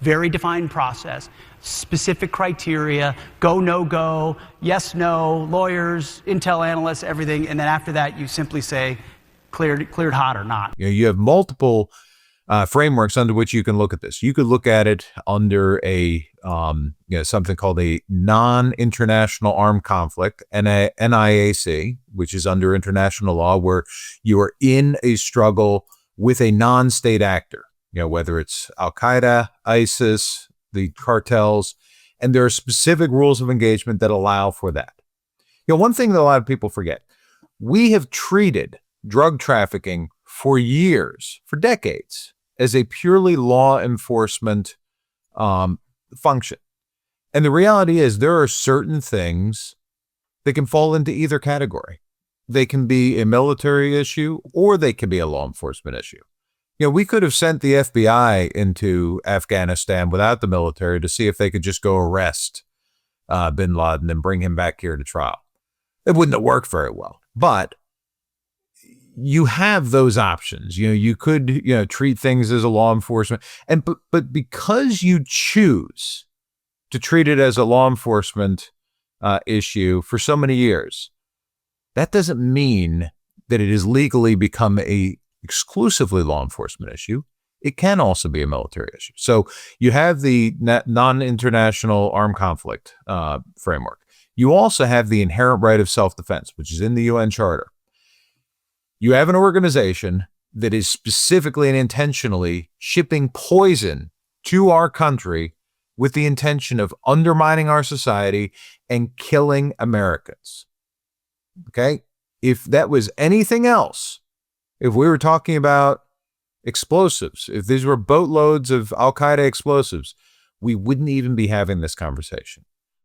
very defined process, specific criteria, go, no go, yes, no, lawyers, intel analysts, everything. And then after that, you simply say cleared hot or not. You have multiple frameworks under which you can look at this. You could look at it under a something called a non-international armed conflict, NIAC, which is under international law, where you are in a struggle with a non-state actor, whether it's Al-Qaeda, ISIS, the cartels, and there are specific rules of engagement that allow for that. One thing that a lot of people forget, we have treated drug trafficking for years, for decades, as a purely law enforcement function. And the reality is there are certain things that can fall into either category. They can be a military issue or they can be a law enforcement issue. We could have sent the FBI into Afghanistan without the military to see if they could just go arrest bin Laden and bring him back here to trial. It wouldn't have worked very well. But you have those options. You could, treat things as a law enforcement, but because you choose to treat it as a law enforcement issue for so many years, that doesn't mean that it has legally become a exclusively law enforcement issue. It can also be a military issue. So you have the non-international armed conflict framework. You also have the inherent right of self-defense, which is in the UN Charter. You have an organization that is specifically and intentionally shipping poison to our country with the intention of undermining our society and killing Americans. Okay? If that was anything else, if we were talking about explosives, if these were boatloads of Al-Qaeda explosives, we wouldn't even be having this conversation.